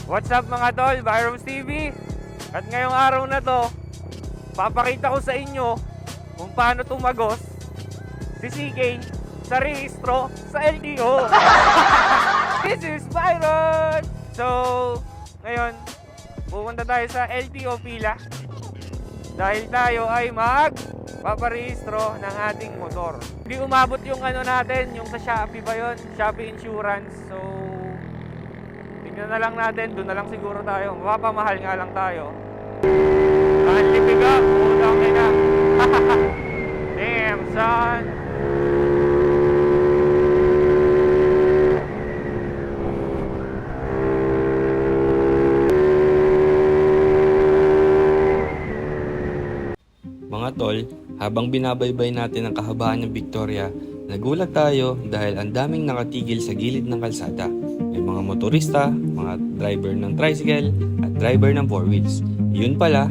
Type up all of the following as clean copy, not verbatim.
What's up mga tol, Byroms TV. At ngayong araw na to, papakita ko sa inyo kung paano tumagos si CK sa rehistro sa LTO. This is Byron! So, ngayon, pupunta tayo sa LTO pila dahil tayo ay magpaparehistro ng ating motor. Hindi umabot yung ano natin, yung sa Shopee ba yun? Shopee Insurance. So, tingnan na lang natin, doon na lang siguro tayo. Mapapamahal nga lang tayo. Ang lipiga, ulang ina. Damn, son. Mga tol, habang binabaybay natin ang kahabaan ng Victoria, nagulat tayo dahil ang daming nakatigil sa gilid ng kalsada. May mga motorista, mga driver ng tricycle, at driver ng four wheels. Yun pala,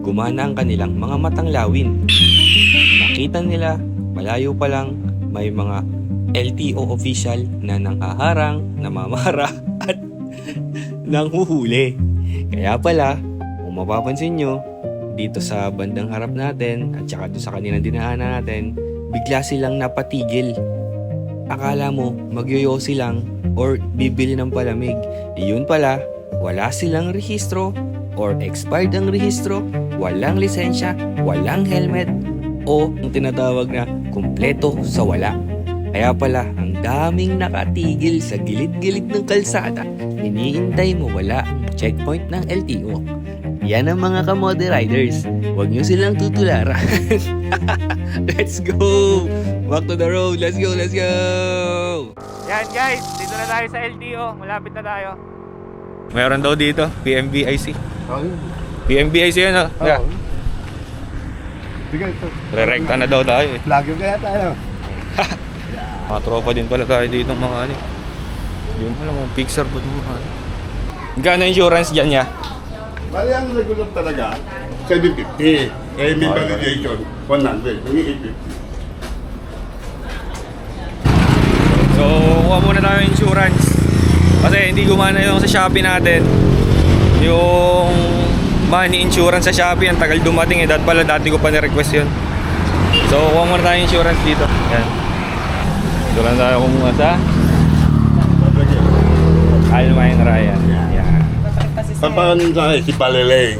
gumana ang kanilang mga matang lawin. Nakita nila, malayo pa lang, may mga LTO official na nanghaharang, namamara, at nanghuhuli. Kaya pala, kung mapapansin nyo, dito sa bandang harap natin at saka doon sa kanilang dinaanan natin, bigla silang napatigil. Akala mo magyoyosi lang or bibili ng palamig. Yun pala, wala silang rehistro or expired ang rehistro, walang lisensya, walang helmet, o ang tinatawag na kumpleto sa wala. Kaya pala, ang daming nakatigil sa gilid-gilid ng kalsada. Iniintay mo wala ang checkpoint ng LTO. Yan ang mga kamode riders. Huwag nyo silang tutularan. Let's go! Back to the road. Let's go, let's go! Yan guys, dito na tayo sa LTO. Malapit na tayo. Meron daw dito, PMBIC. Oh, PMBIC yun, oh. Yeah. Sige, ito. Re-recta na daw tayo eh. Lagi kaya tayo. Mga tropa din pala tayo dito mga ano. Yun pala mga Pixar po mga ano. Magkano insurance dyan niya? Bali ang regular talaga, 750. Eh, may validation, 100. Hindi 850. So, kuha muna tayo ng insurance. Kasi hindi gumana yung sa Shopee natin. Yung money insurance sa Shopee, ang tagal dumating eh. Dati ko pa ni-request yun. So, kuha muna tayo ng insurance dito. Yan. Dito lang tayo kumuha sa Almine Ryan. Yan. Paano sa si Palileng?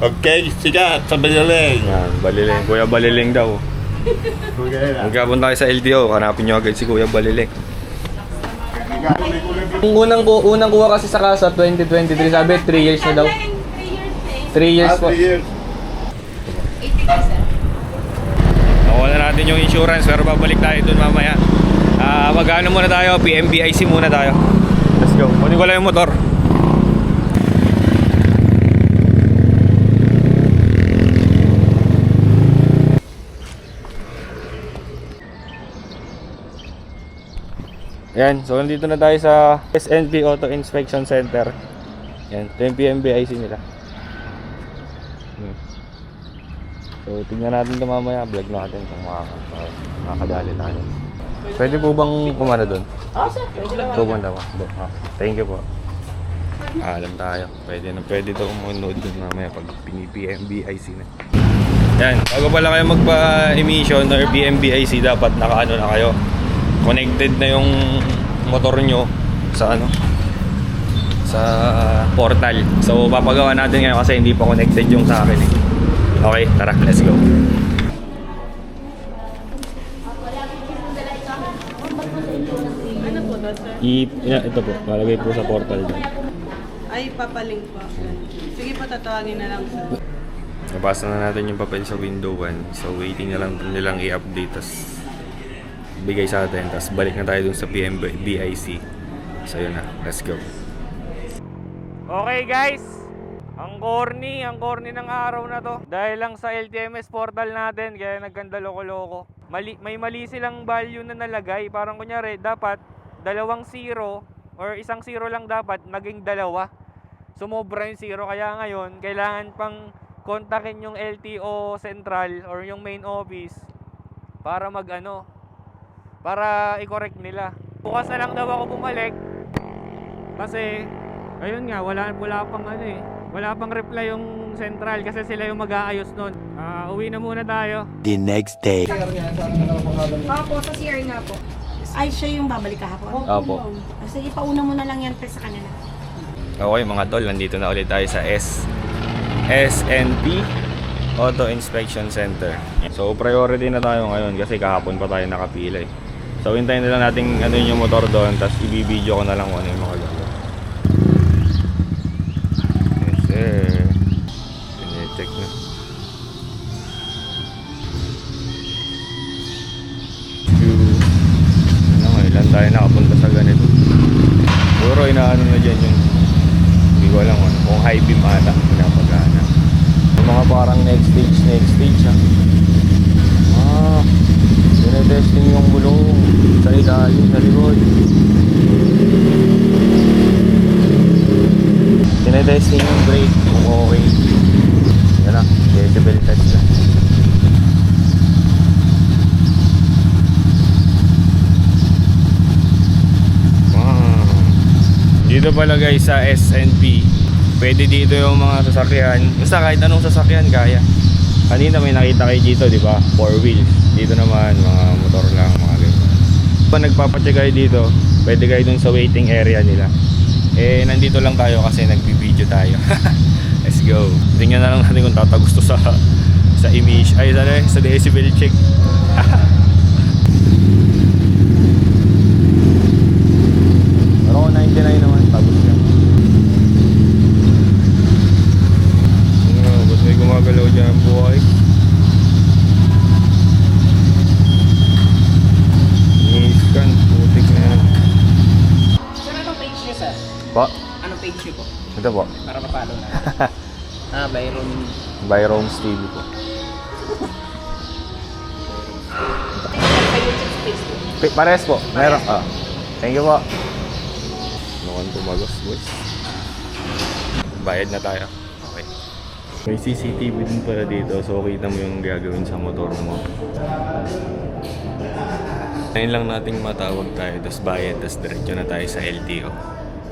Okay, sikat sa Palileng. Yan, Baliling. Kuya Baliling daw. Magkapunta tayo sa LTO, hanapin nyo agad si Kuya Baliling. Yung unang kuha kasi sa kasa 2023, sabi 3 years na daw. 3 years po. 3 years. Nakuha na natin yung insurance pero babalik tayo dun mamaya. Magano muna tayo, PMBIC muna tayo. Let's go. Kunin ko lang yung motor. Yan, so nandito na tayo sa SNP Auto Inspection Center. Yan, ito yung PMBIC nila. So tingnan natin ito mamaya, vlog natin kung makakadali tayo. Pwede po bang kumana doon? Oo, sir. Pupunta po. Thank you po. Alam tayo. Pwede daw umunod doon mamaya pag PMBIC na. Yan. Bago pala kayo magpa-emission or PMBIC, dapat nakaano na kayo. Connected na yung motor nyo sa sa portal. So papagawa natin ngayon kasi hindi pa connected yung sa akin eh. Okay, tara. Let's go. Ito po, malagay po sa portal dyan. Ay, papalink po. Sige po, tatawagin na lang sir. Nabasa na natin yung papel sa window 1. So waiting na lang nilang i-update, tas bigay sa atin, tas balik na tayo dun sa PMBIC. So yun na, let's go. Okay guys, ang corny ng araw na to. Dahil lang sa LTMS portal natin, kaya nagkanda loko-loko. May mali silang value na nalagay. Parang kunyari, dapat 2 0 or 1 0 lang dapat, naging 2. Sumobra yung 0, kaya ngayon, kailangan pang kontakin yung LTO Central or yung main office para para i-correct nila. Bukas na lang daw ako bumalik. Kasi, ayun nga, wala pang ano eh. Wala pang reply yung central kasi sila yung mag-aayos nun. Uwi na muna tayo. The next day. Opo, sa CR nga po. Ay, siya yung babalik kahapon? Opo. Sige, pauna mo na lang yan sa kanila. Okay mga tol, nandito na ulit tayo sa SNP Auto Inspection Center. So priority na tayo ngayon kasi kahapon pa tayo nakapila eh. So hintayin na lang natin ano yung motor doon, tapos i-video ko na lang kung ano yung mga gagawin. Yes sir. Pine-check na. Ano nga, ilan tayo nakapunta sa ganito. Puro inaano na dyan yung hindi ko alam kung high beam ata pinapagana. Yung mga parang next stage ha. Tinetesting yung gulong sa ilalim, sa likod. Tinetesting yung brake kung okay. Yan na, decibel test na. Dito pala guys sa SNP, pwede dito yung mga sasakyan. Basta kahit anong sasakyan kaya. Kanina may nakita kayo dito, di ba? 4 wheels. Dito naman mga motor lang, mga ganyan. Kung nagpapacheck kayo dito, pwede kayo dun sa waiting area nila. Eh nandito lang tayo kasi nagbibideo tayo. Let's go. Tingnan na lang natin kung tatagos to sa image. Ay, sa decibel check. Pero 99 naman, tapos yan. Ba't may gumagalaw dyan ang buhay? Ni-scan, putik na yan. Sir, anong page niyo, sir? Po? Anong page niyo po? Ito po, Para mapalo na. Byron. Byron's TV po. Sa YouTube space po. Pares po, meron. Thank you po. Mukhang tumagos, boys. Bayad na tayo. Okay. May CCTV din pala dito, so kita mo yung gagawin sa motor mo. Ngayon lang nating matawag tayo, tapos bayad, tapos diretso na tayo sa LTO.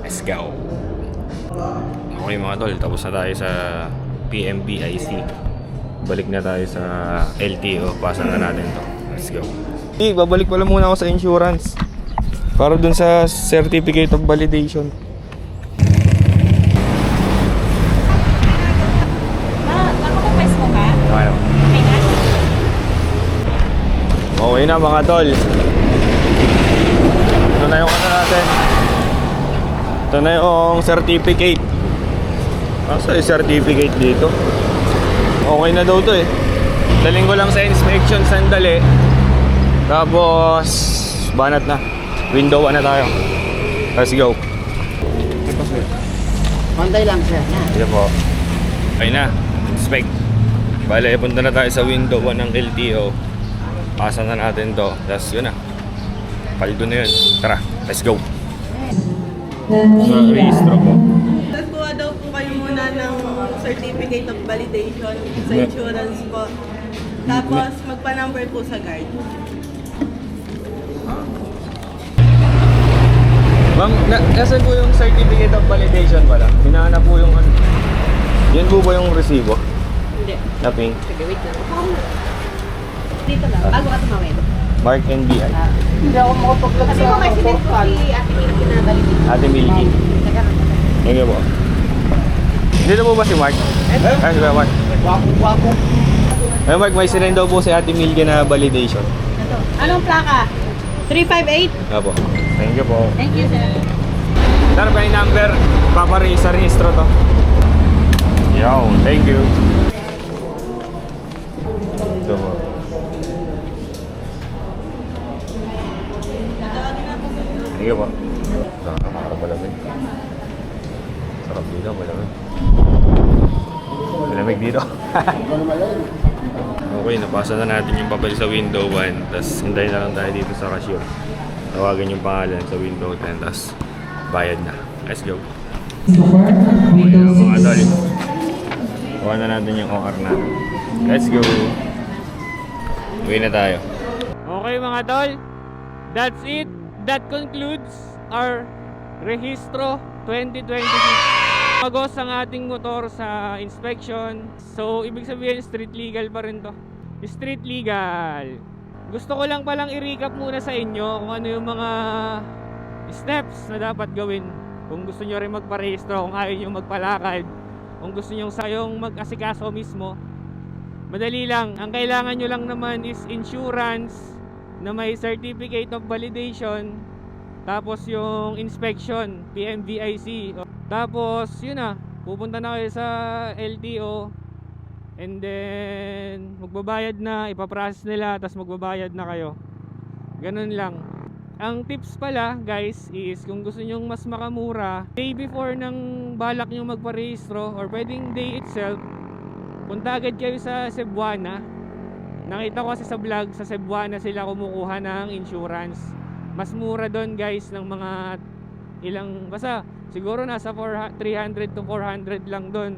Let's go! Okay mga tol, tapos na tayo sa PMBIC. Balik na tayo sa LTO, pasan na natin to. Let's go! Babalik pala muna ako sa insurance. Para dun sa certificate of validation. Nakapapais mo ka? Okay. May gas? Okay na mga tol. Ito na yung ano natin. Ito na yung certificate. Asa yung certificate dito? Okay na daw to eh. Daling ko lang sa inspection sandali. Tapos banat na. Window 1 na tayo. Let's go. Honday lang, sir. Ito po. Okay na. Inspect. Bale, punta na tayo sa window 1 ng LTO. Pasa na natin to. Tapos yun na. Paldo na yun. Tara, let's go. Sa registro po. Nagkuha daw po kayo muna ng certificate of validation sa insurance po. Tapos magpa-number po sa guard. Ma'am, nasan po yung certificate of validation pala? Hinahanap po yung ano. Yan po ba yung resibo? Hindi. Naping Sige, wait lang. Dito lang. Bago ka tumawin. Mark NBI. Hindi ako makapag-vlog Kasi kung may sinend po si Ate Milky na validation. Ate Milky. Thank you po. Dito po ba si Mark? Ay, si Mark. Wapo. Ay, Mark, may sinend daw po si Ate Milky na validation. Anong plaka? 358? Apo. Thank you po. Thank you, sir. Sir, pa yung number. Sa registro to. Yo, thank you. Ito po. Thank you po. Sarap malamig. Sarap dito, malamig. Malamig dito. Okay, napasa na natin yung papel sa window 1. Tapos hintayin na lang tayo dito sa cashier. Tawagan yung pangalan sa window 10. Tapos bayad na. Let's go. Okay, mga tol. Kuha na natin yung OR natin. Let's go. Uwi na tayo. Okay mga tol, that's it. that concludes our Rehistro 2026. Magos ang ating motor sa inspection. So, ibig sabihin, street legal pa rin to. Street legal. Gusto ko lang palang i-recap muna sa inyo kung ano yung mga steps na dapat gawin. Kung gusto nyo rin magparehistro, kung ayaw nyo magpalakad, kung gusto nyo sayong mag-asikaso mismo. Madali lang. Ang kailangan nyo lang naman is insurance na may certificate of validation. Tapos yung inspection, PMVIC. Tapos yun na, pupunta na kayo sa LTO. And then magbabayad na, ipaprocess nila, tapos magbabayad na kayo. Ganun lang. Ang tips pala guys is kung gusto nyong mas makamura, day before ng balak nyo magparehistro or pwedeng day itself, punta agad kayo sa Cebuana. Nakita ko kasi sa vlog, sa Cebuana sila kumukuha ng insurance. Mas mura doon guys ng mga ilang, basta siguro nasa 300 to 400 lang doon.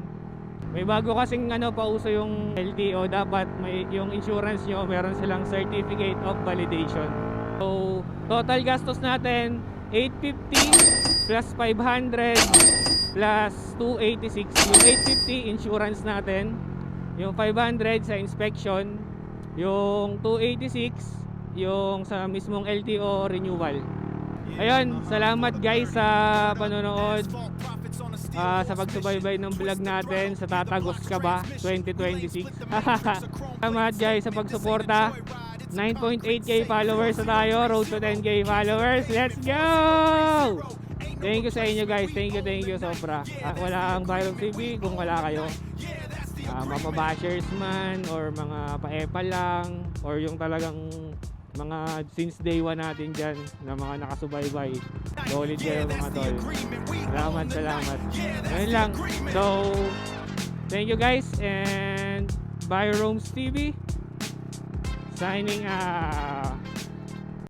May bago kasing pauso yung LTO, dapat may yung insurance nyo, meron silang certificate of validation. So, total gastos natin 850 plus 500 plus 286. Yung 850 insurance natin, yung 500 sa inspection, yung 286 yung sa mismong LTO renewal. Ayun, salamat guys sa panonood, sa pagsubaybay ng vlog natin sa Tatagos Ka Ba 2026. Salamat guys sa pagsuporta. 9.8k followers na tayo, road to 10k followers. Let's go! Thank you sa inyo guys, thank you sobra. Wala ang Viral TV kung wala kayo. Mapabashers man or mga paepa lang or yung talagang mga since day one natin dyan na mga nakasubaybay. Solid kayo mga tol. Salamat. Ngayon lang. So, thank you guys and bye Roams TV. Signing out.